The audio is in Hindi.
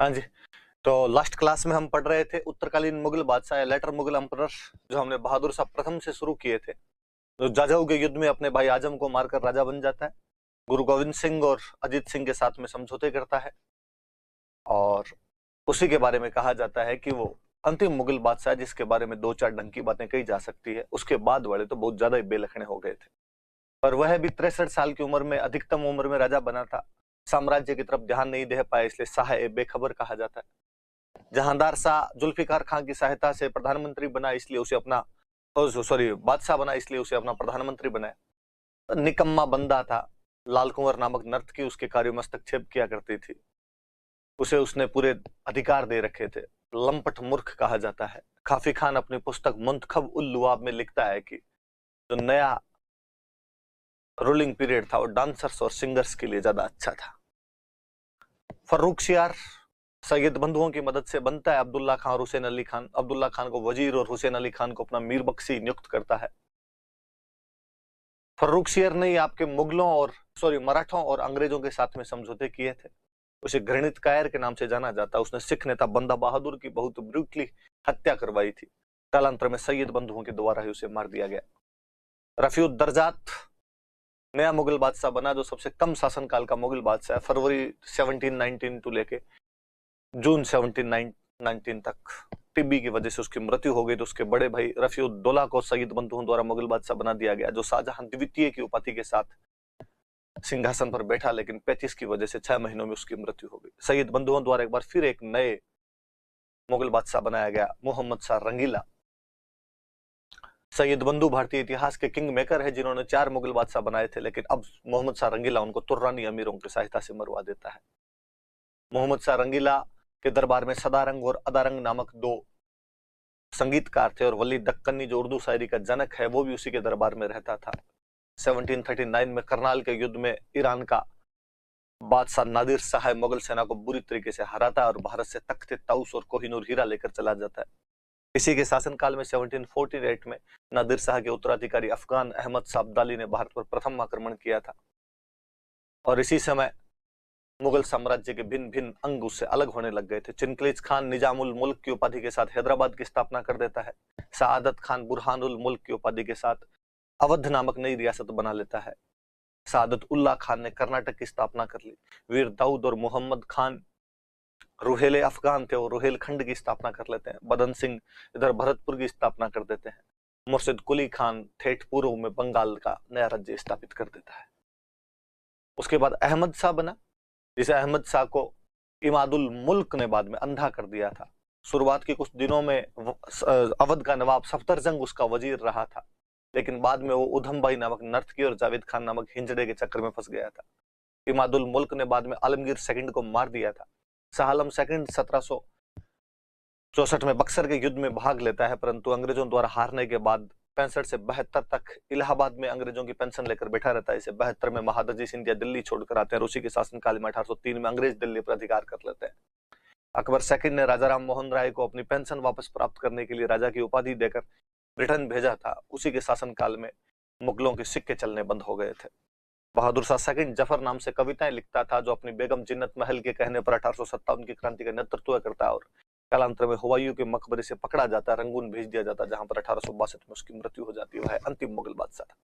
हाँ जी। तो लास्ट क्लास में हम पढ़ रहे थे उत्तरकालीन मुगल बादशाह या लेटर मुगल एम्परर, जो हमने बहादुर शाह प्रथम से शुरू किए थे। जो जाजऊ के युद्ध में अपने भाई आजम को मारकर राजा बन जाता है, गुरु गोविंद सिंह और अजीत सिंह के साथ में समझौते करता है, और उसी के बारे में कहा जाता है कि वो अंतिम मुगल बादशाह जिसके बारे में दो चार ढंग की बातें कही जा सकती है। उसके बाद वाले तो बहुत ज्यादा ही बेलखने हो गए थे, पर वह भी 63 साल की उम्र में, अधिकतम उम्र में राजा बना था। साम्राज्य की तरफ ध्यान नहीं दे पाया, इसलिए शाह ए बेखबर कहा जाता है। जहांदार शाह जुल्फिकार खान की सहायता से प्रधानमंत्री बना, इसलिए उसे अपना सॉरी बादशाह बना, इसलिए उसे अपना प्रधानमंत्री बनाया। निकम्मा बंदा था। लाल कुंवर नामक नर्तकी उसके कार्यों में हस्तक्षेप किया करती थी, उसे उसने पूरे अधिकार दे रखे थे। लंपट मूर्ख कहा जाता है। काफी खान अपनी पुस्तक मुंतखब उल लुआब में लिखता है कि जो नया रूलिंग पीरियड था वो डांसर्स और सिंगर्स के लिए ज्यादा अच्छा था। फर्रुखसियार सैयद बंधुओं की मदद से बनता है अब्दुल्ला खान और हुसैन अली खान। अब्दुल्ला खान को वजीर और हुसैन अली खान को अपना मीर बख्शी नियुक्त करता है। फर्रुखसियर ने आपके मुगलों और मराठों और अंग्रेजों के साथ में समझौते किए थे। उसे घृणित कायर के नाम से जाना जाता। उसने सिख नेता बंदा बहादुर की बहुत ब्रूटली हत्या करवाई थी। कालांतर में सैयद बंधुओं के द्वारा ही उसे मार दिया गया। रफीउद्दर्जात नया मुगल बादशाह बना, जो सबसे कम शासनकाल का मुगल बादशाह है। फरवरी 1719 टू लेके जून 1719 तक टीबी की वजह से उसकी मृत्यु हो गई। तो उसके बड़े भाई रफीउद्दौला को सैयद बंधुओं द्वारा मुगल बादशाह बना दिया गया, जो शाहजहां द्वितीय की उपाधि के साथ सिंहासन पर बैठा, लेकिन 35 की वजह से 6 महीनों में उसकी मृत्यु हो गई। सैयद बंधुओं द्वारा एक बार फिर एक नए मुगल बादशाह बनाया गया, मोहम्मद शाह रंगीला। सैयद बंधु भारतीय इतिहास के किंग मेकर है, जिन्होंने 4 मुगल बादशाह बनाए थे, लेकिन अब मोहम्मद शाह रंगीला उनको तुर्रानी अमीरों की सहायता से मरवा देता है। मोहम्मद शाह रंगीला के दरबार में सदारंग और अदारंग नामक 2 संगीतकार थे, और वली दक्कनी जो उर्दू शायरी का जनक है वो भी उसी के दरबार में रहता था। 1739 में करनाल के युद्ध में ईरान का बादशाह नादिर शाह मुगल सेना को बुरी तरीके से हराता है और भारत से तख्ते ताउस और कोहिनूर हीरा लेकर चला जाता है। इसी के शासनकाल में 1748 में नादिर शाह के उत्तराधिकारी अफगान अहमद शाह अब्दाली ने भारत पर प्रथम आक्रमण किया था, और इसी समय मुगल साम्राज्य के भिन्न भिन्न अंग उससे अलग होने लग गए थे। चिनकलीज खान निजामुल मुल्क की उपाधि के साथ हैदराबाद की स्थापना कर देता है। सआदत खान बुरहानुल मुल्क की उपाधि के साथ अवध नामक नई रियासत बना लेता है। सआदत उल्लाह खान ने कर्नाटक की स्थापना कर ली। वीर दाऊद और मोहम्मद खान रुहेले अफगान थे, और रुहेलखंड की स्थापना कर लेते हैं। बदन सिंह इधर भरतपुर की स्थापना कर देते हैं। मुर्शिद कुली खान ठेठ पूर्व में बंगाल का नया राज्य स्थापित कर देता है। उसके बाद अहमद शाह बना, जिसे अहमद शाह को इमादुल मुल्क ने बाद में अंधा कर दिया था। शुरुआत के कुछ दिनों में अवध का नवाब सफदरजंग उसका वजीर रहा था, लेकिन बाद में वो उधम भाई नामक नर्तकी और जावेद खान नामक हिंजड़े के चक्कर में फंस गया था। इमादुल मुल्क ने बाद में आलमगीर सेकंड को मार दिया था। शाह आलम सेकंड 1764 में बक्सर के युद्ध में भाग लेता है, परंतु अंग्रेजों द्वारा हारने के बाद 65 से 72 तक इलाहाबाद में अंग्रेजों की पेंशन लेकर बैठा रहता है। इसे 72 में महादजी सिंधिया दिल्ली छोड़कर आते हैं। उसी के शासनकाल में 1803 में अंग्रेज दिल्ली पर अधिकार कर लेते हैं। अकबर सेकंड ने राजा राम मोहन राय को अपनी पेंशन वापस प्राप्त करने के लिए राजा की उपाधि देकर ब्रिटेन भेजा था। उसी के शासनकाल में मुगलों के सिक्के चलने बंद हो गए थे। बहादुर शाह सेकंड जफर नाम से कविताएं लिखता था, जो अपनी बेगम जिन्नत महल के कहने पर 1857 की क्रांति का नेतृत्व करता है, और कालांतर में हुमायूं के मकबरे से पकड़ा जाता है, रंगून भेज दिया जाता है, जहां पर 1862 में उसकी मृत्यु हो जाती है। वह अंतिम मुगल बादशाह था।